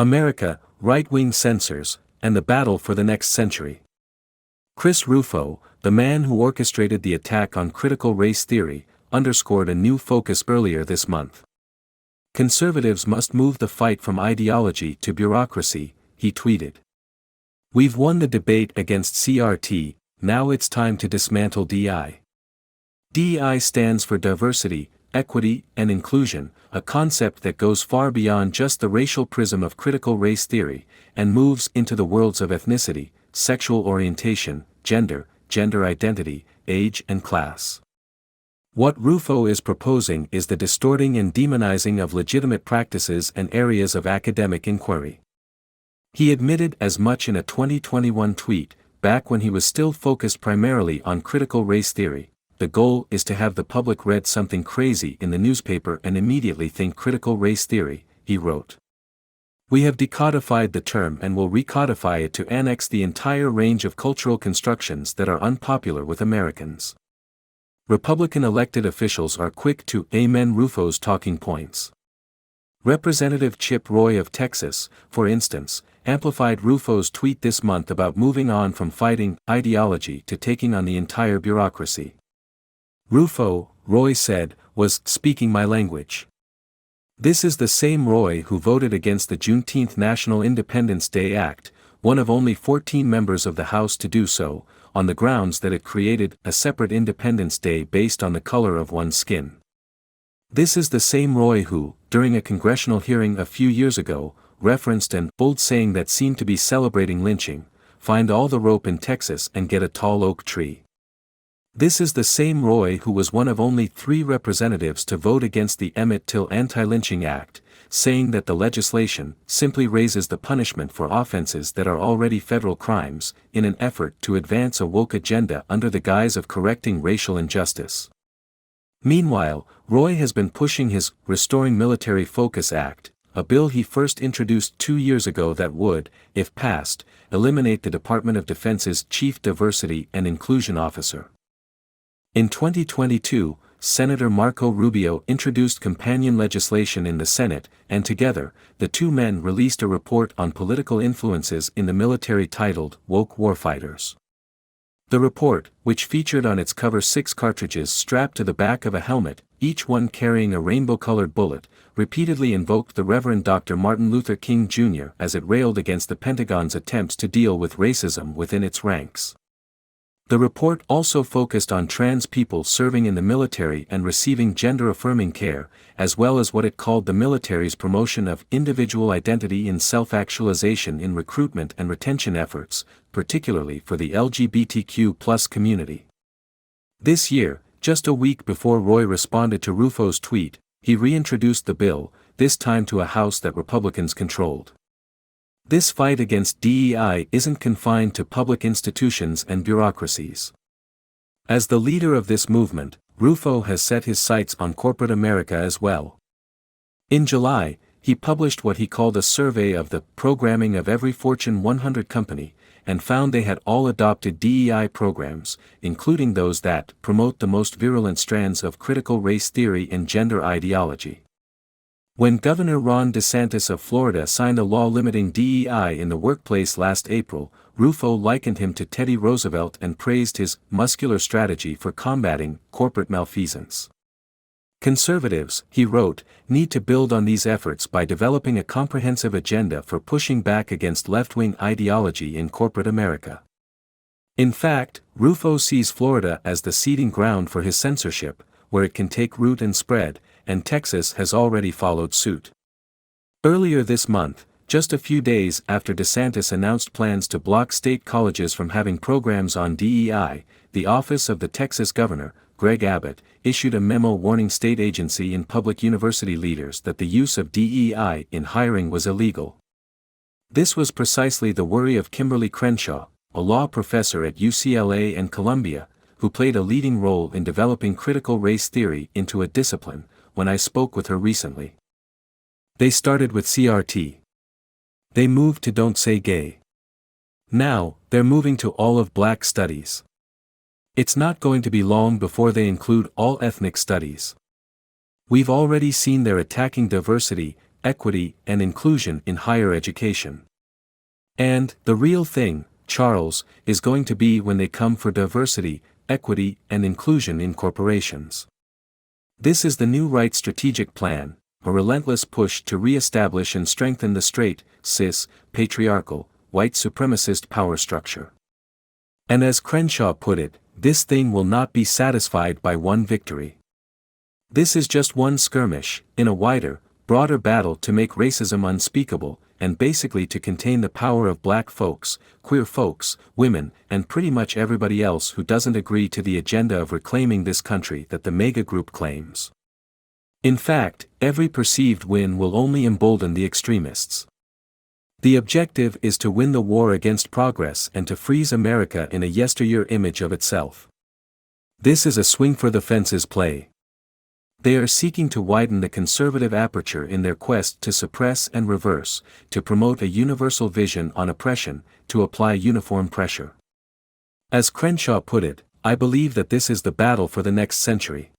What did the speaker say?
America, Right-Wing Censors, and the Battle for the Next Century. Chris Rufo, the man who orchestrated the attack on critical race theory, underscored a new focus earlier this month. Conservatives must move the fight from ideology to bureaucracy, he tweeted. We've won the debate against CRT, now it's time to dismantle D.E.I. D.E.I stands for diversity, equity, and inclusion, a concept that goes far beyond just the racial prism of critical race theory, and moves into the worlds of ethnicity, sexual orientation, gender identity, age and class. What Rufo is proposing is the distorting and demonizing of legitimate practices and areas of academic inquiry. He admitted as much in a 2021 tweet, back when he was still focused primarily on critical race theory. The goal is to have the public read something crazy in the newspaper and immediately think critical race theory, he wrote. We have decodified the term and will recodify it to annex the entire range of cultural constructions that are unpopular with Americans. Republican elected officials are quick to amen Rufo's talking points. Representative Chip Roy of Texas, for instance, amplified Rufo's tweet this month about moving on from fighting ideology to taking on the entire bureaucracy. Rufo, Roy said, was speaking my language. This is the same Roy who voted against the Juneteenth National Independence Day Act, one of only 14 members of the House to do so, on the grounds that it created a separate Independence Day based on the color of one's skin. This is the same Roy who, during a congressional hearing a few years ago, referenced an old saying that seemed to be celebrating lynching: find all the rope in Texas and get a tall oak tree. This is the same Roy who was one of only 3 representatives to vote against the Emmett Till Anti-Lynching Act, saying that the legislation simply raises the punishment for offenses that are already federal crimes, in an effort to advance a woke agenda under the guise of correcting racial injustice. Meanwhile, Roy has been pushing his Restoring Military Focus Act, a bill he first introduced 2 years ago that would, if passed, eliminate the Department of Defense's Chief Diversity and Inclusion Officer. In 2022, Senator Marco Rubio introduced companion legislation in the Senate, and together, the two men released a report on political influences in the military titled Woke Warfighters. The report, which featured on its cover 6 cartridges strapped to the back of a helmet, each one carrying a rainbow-colored bullet, repeatedly invoked the Reverend Dr. Martin Luther King Jr. as it railed against the Pentagon's attempts to deal with racism within its ranks. The report also focused on trans people serving in the military and receiving gender-affirming care, as well as what it called the military's promotion of individual identity and self-actualization in recruitment and retention efforts, particularly for the LGBTQ+ community. This year, just a week before Roy responded to Rufo's tweet, he reintroduced the bill, this time to a House that Republicans controlled. This fight against D.E.I. isn't confined to public institutions and bureaucracies. As the leader of this movement, Rufo has set his sights on corporate America as well. In July, he published what he called a survey of the programming of every Fortune 100 company, and found they had all adopted D.E.I. programs, including those that promote the most virulent strands of critical race theory and gender ideology. When Governor Ron DeSantis of Florida signed a law limiting D.E.I. in the workplace last April, Rufo likened him to Teddy Roosevelt and praised his muscular strategy for combating corporate malfeasance. Conservatives, he wrote, need to build on these efforts by developing a comprehensive agenda for pushing back against left-wing ideology in corporate America. In fact, Rufo sees Florida as the seeding ground for his censorship, where it can take root and spread, and Texas has already followed suit. Earlier this month, just a few days after DeSantis announced plans to block state colleges from having programs on D.E.I., the office of the Texas governor, Greg Abbott, issued a memo warning state agency and public university leaders that the use of D.E.I. in hiring was illegal. This was precisely the worry of Kimberly Crenshaw, a law professor at UCLA and Columbia, who played a leading role in developing critical race theory into a discipline, when I spoke with her recently. They started with CRT. They moved to Don't Say Gay. Now, they're moving to all of Black studies. It's not going to be long before they include all ethnic studies. We've already seen they're attacking diversity, equity, and inclusion in higher education. And, the real thing, Charles, is going to be when they come for diversity, equity, and inclusion in corporations. This is the new right strategic plan, a relentless push to re-establish and strengthen the straight, cis, patriarchal, white supremacist power structure. And as Crenshaw put it, this thing will not be satisfied by one victory. This is just one skirmish, in a wider, broader battle to make racism unspeakable, and basically to contain the power of black folks, queer folks, women, and pretty much everybody else who doesn't agree to the agenda of reclaiming this country that the mega group claims. In fact, every perceived win will only embolden the extremists. The objective is to win the war against progress and to freeze America in a yesteryear image of itself. This is a swing for the fences play. They are seeking to widen the conservative aperture in their quest to suppress and reverse, to promote a universal vision on oppression, to apply uniform pressure. As Crenshaw put it, I believe that this is the battle for the next century.